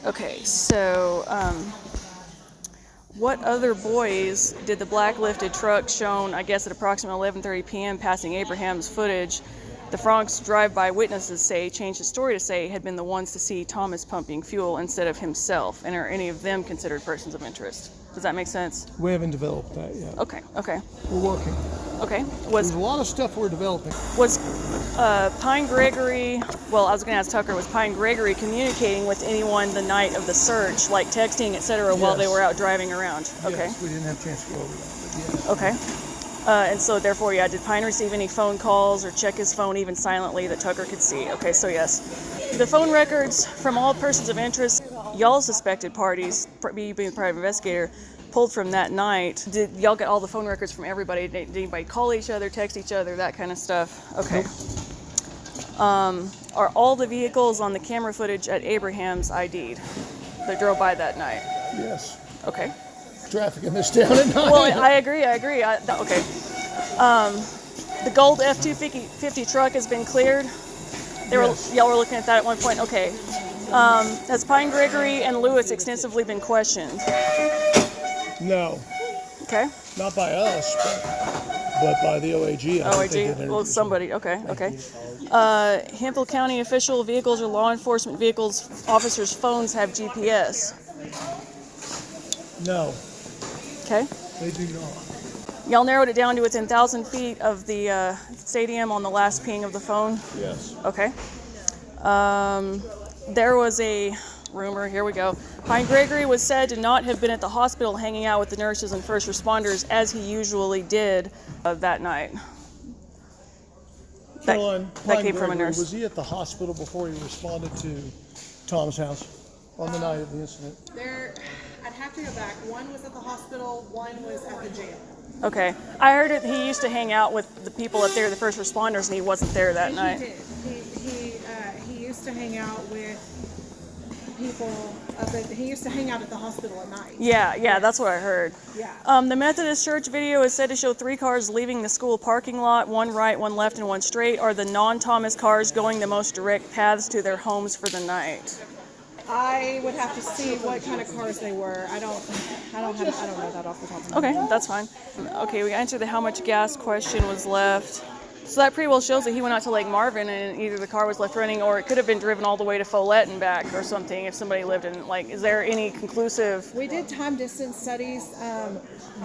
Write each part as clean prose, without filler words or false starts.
Okay, so what other boys did the black lifted truck shown, I guess, at approximately 11:30 p.m. passing Abraham's footage? The Franks drive-by witnesses say, changed the story to say, had been the ones to see Thomas pumping fuel instead of himself, and are any of them considered persons of interest? Does that make sense? We haven't developed that yet. Okay. We're working. Okay. There's a lot of stuff we're developing. Was Pine Gregory, well, I was going to ask Tucker, was Pine Gregory communicating with anyone the night of the search, like texting, etc., while they were out driving around? Okay. Yes, we didn't have a chance to go over that, but yes. Okay. And so, therefore, yeah, did Pine receive any phone calls or check his phone even silently that Tucker could see? Okay, so yes. The phone records from all persons of interest, y'all suspected parties, being the private investigator, pulled from that night. Did y'all get all the phone records from everybody? Did anybody call each other, text each other, that kind of stuff? Okay. Are all the vehicles on the camera footage at Abraham's ID'd that drove by that night? Yes. Okay. Traffic in this town at night. Well, I agree. Okay. The gold F-250 truck has been cleared. Y'all were looking at that at one point. Okay. Has Pine Gregory and Lewis extensively been questioned? No. Okay. Not by us, but by the OAG. Well, somebody. Okay. Hemphill County official vehicles or law enforcement vehicles, officers' phones have GPS. No. Okay. They do not. Y'all narrowed it down to within 1,000 feet of the stadium on the last ping of the phone? Yes. Okay. There was a rumor, here we go. Pine Gregory was said to not have been at the hospital hanging out with the nurses and first responders as he usually did that night. That came from a nurse. Was he at the hospital before he responded to Tom's house on the night of the incident? I'd have to go back. One was at the hospital, one was at the jail. Okay. I heard that he used to hang out with the people up there, the first responders, and he wasn't there that night. He did. He used to hang out with people he used to hang out at the hospital at night. Yeah, that's what I heard. Yeah. The Methodist Church video is said to show 3 cars leaving the school parking lot, one right, one left, and one straight. Are the non-Thomas cars going the most direct paths to their homes for the night? I would have to see what kind of cars they were. I don't know that off the top of my head. Okay, that's fine. Okay, we answered the how much gas question was left. So that pretty well shows that he went out to Lake Marvin and either the car was left running or it could have been driven all the way to Follett and back or something if somebody lived in, is there any conclusive? We did time distance studies.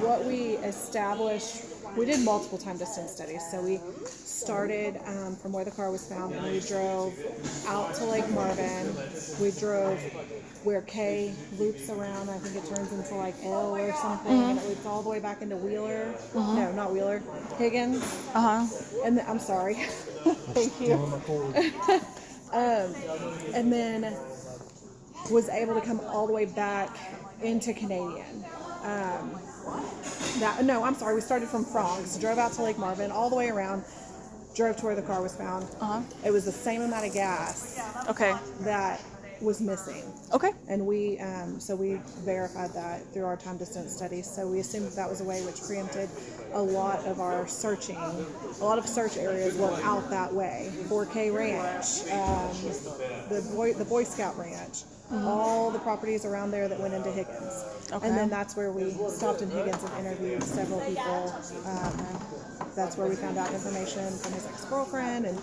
What we established, we did multiple time distance studies. So we started from where the car was found and we drove out to Lake Marvin. We drove where K loops around. I think it turns into like L or something, and it loops all the way back into Wheeler. No, not Wheeler. Higgins. And I'm sorry. Thank you. And then was able to come all the way back into Canadian. I'm sorry. We started from Franks, drove out to Lake Marvin, all the way around, drove to where the car was found. It was the same amount of gas. Okay. That was missing. Okay. And we verified that through our time distance studies. So we assumed that was a way which preempted a lot of our searching. A lot of search areas were out that way. 4K Ranch, the Boy Scout Ranch, all the properties around there that went into Higgins. Okay. And then that's where we stopped in Higgins and interviewed several people. That's where we found out information from his ex-girlfriend and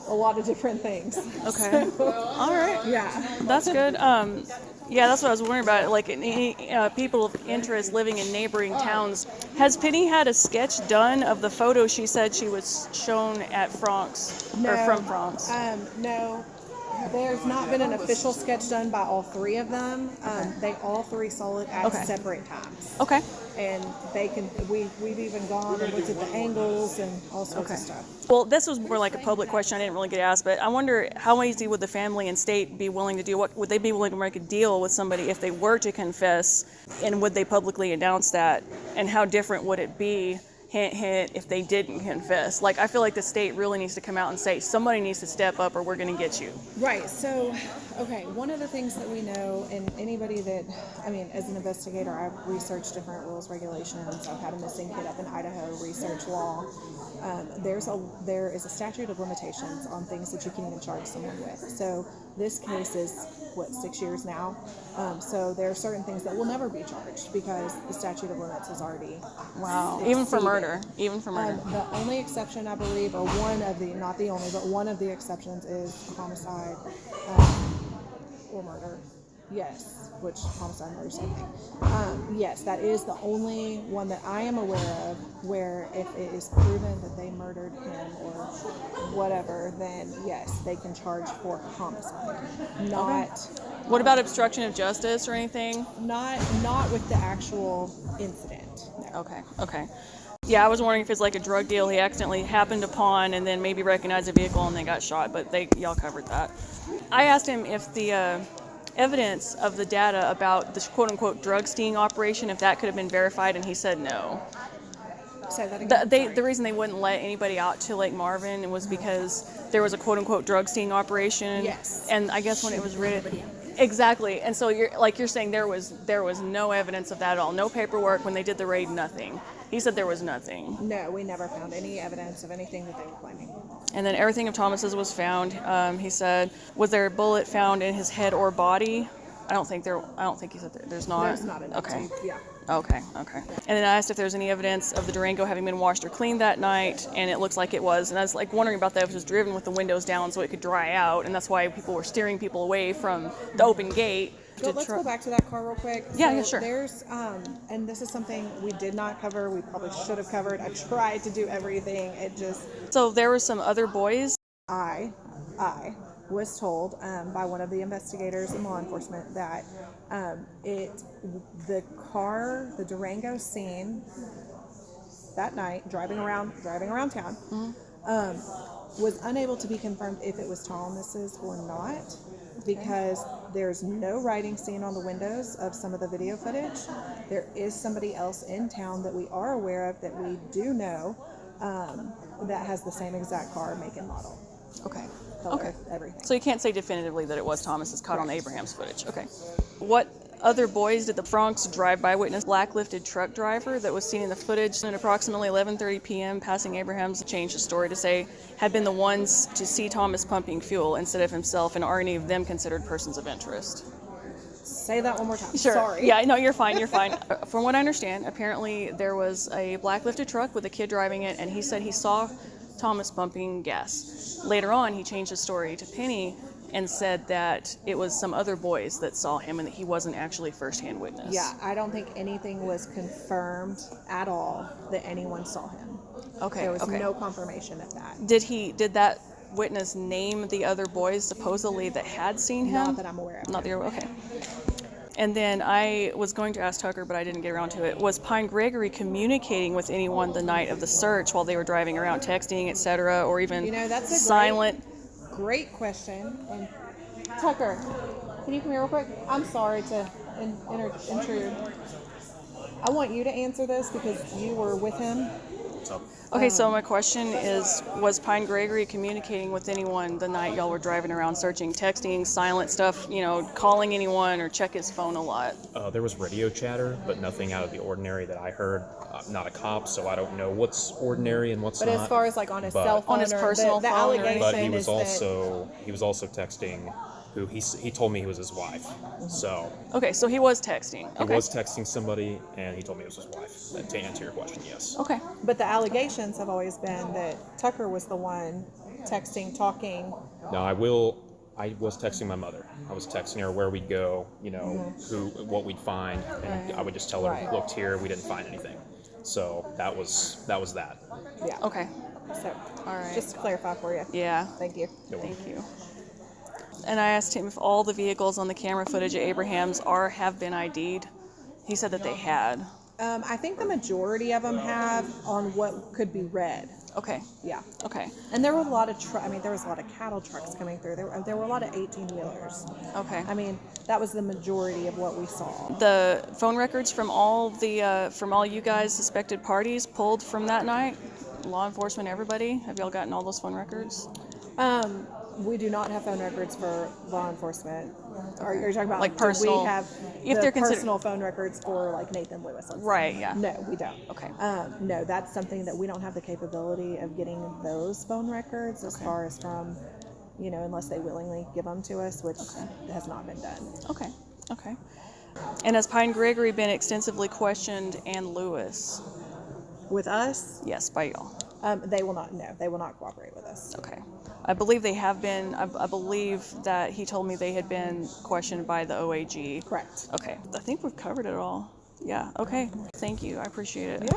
a lot of different things. Okay. All right. Yeah. That's good. Yeah, that's what I was wondering about. Like, any people of interest living in neighboring towns. Has Penny had a sketch done of the photo she said she was shown at Franks, or from Franks? No. There's not been an official sketch done by all 3 of them. They all 3 saw it at separate times. Okay. And we've even gone and looked at the angles and all sorts of stuff. Well, this was more like a public question. I didn't really get asked, but I wonder how easy would the family and state be willing to do? What would they be willing to make a deal with somebody if they were to confess, and would they publicly announce that? And how different would it be? hint, hint, if they didn't confess. Like, I feel like the state really needs to come out and say, somebody needs to step up or we're going to get you. Right. So, okay, one of the things that we know, and anybody that, I mean, as an investigator, I've researched different rules, regulations. I've had a missing kid up in Idaho, research law. There is a statute of limitations on things that you can even charge someone with. So this case is, 6 years now? So there are certain things that will never be charged because the statute of limits is already Wow. Even for murder. Even for murder. The only exception, I believe, or one of the, not the only, but one of the exceptions is homicide or murder. Yes, which homicide, murder, same thing. Yes, that is the only one that I am aware of where if it is proven that they murdered him or whatever, then yes, they can charge for homicide. Not. What about obstruction of justice or anything? Not with the actual incident. No. Okay. Yeah, I was wondering if it's like a drug deal he accidentally happened upon and then maybe recognized a vehicle and then got shot, but y'all covered that. I asked him if the evidence of the data about this quote-unquote drug sting operation, if that could have been verified, and he said no. Say that again. The reason they wouldn't let anybody out to Lake Marvin was because there was a quote-unquote drug sting operation. Yes. And I guess when it was written... Exactly. And so you're saying there was no evidence of that at all. No paperwork when they did the raid, nothing. He said there was nothing. No, we never found any evidence of anything that they were claiming. And then everything of Thomas's was found. He said, was there a bullet found in his head or body? I don't think he said there's not. There's not enough. Okay. Yeah. Okay. And then I asked if there's any evidence of the Durango having been washed or cleaned that night, and it looks like it was. And I was like wondering about that if it was driven with the windows down so it could dry out, and that's why people were steering people away from the open gate. Let's go back to that car real quick. Yeah, sure. There's, and this is something we did not cover. We probably should have covered. I tried to do everything. It just. So there were some other boys. I was told by one of the investigators in law enforcement that the Durango scene that night, driving around town, was unable to be confirmed if it was Thomas's or not, because there's no writing seen on the windows of some of the video footage. There is somebody else in town that we are aware of that we do know that has the same exact car, make and model. Okay. Color, everything. So you can't say definitively that it was Thomas's caught on Abraham's footage. Okay. What other boys did the Bronx drive-by witness black-lifted truck driver that was seen in the footage at approximately 11:30 p.m. passing Abraham's changed the story to say had been the ones to see Thomas pumping fuel instead of himself, and are any of them considered persons of interest? Say that one more time. Sure. Sorry. Yeah, no, you're fine. From what I understand, apparently there was a black-lifted truck with a kid driving it, and he said he saw Thomas pumping gas. Later on, he changed his story to Penny and said that it was some other boys that saw him and that he wasn't actually first-hand witness. Yeah, I don't think anything was confirmed at all that anyone saw him. Okay. There was no confirmation of that. Did that witness name the other boys supposedly that had seen him? Not that I'm aware of. Not that you're okay. And then I was going to ask Tucker, but I didn't get around to it. Was Pine Gregory communicating with anyone the night of the search while they were driving around, texting, etc., or even that's a silent? Great question. And Tucker, can you come here real quick? I'm sorry to intrude. I want you to answer this because you were with him. Okay, so my question is, was Pine Gregory communicating with anyone the night y'all were driving around searching, texting, silent stuff, calling anyone or check his phone a lot? There was radio chatter, but nothing out of the ordinary that I heard. I'm not a cop, so I don't know what's ordinary and what's not. But as far as like on his cell phone, on his personal the phone, allegation but he was is also texting. Who he told me he was his wife. So okay, so he was texting. He was texting somebody, and he told me it was his wife. To answer your question, yes. Okay. But the allegations have always been that Tucker was the one texting, talking. No, I was texting my mother. I was texting her where we'd go, what we'd find, and I would just tell her, looked here, we didn't find anything. So that was that. Yeah. Okay. So, all right. Just to clarify for you. Yeah. Thank you. Thank you. And I asked him if all the vehicles on the camera footage at Abraham's have been ID'd. He said that they had. I think the majority of them have on what could be read. Okay. Yeah. Okay. And there were a lot of there was a lot of cattle trucks coming through. There were a lot of 18-wheelers. Okay. I mean, that was the majority of what we saw. The phone records from all you guys suspected parties pulled from that night. Law enforcement, everybody. Have y'all gotten all those phone records? We do not have phone records for law enforcement. Are you talking about Like do personal- We have if the they're considered- personal phone records for like Nathan Lewis. let's say. Right. Yeah. No, we don't. Okay. No, that's something that we don't have the capability of getting those phone records as far as from, unless they willingly give them to us, which has not been done. Okay. Okay. And has Pine Gregory been extensively questioned and Lewis? With us, Yes, by y'all. they will not. No, they will not cooperate with us. Okay. I believe they have been. I believe that he told me they had been questioned by the OAG. Correct. Okay. I think we've covered it all. Yeah. Okay. Thank you. I appreciate it. Yeah.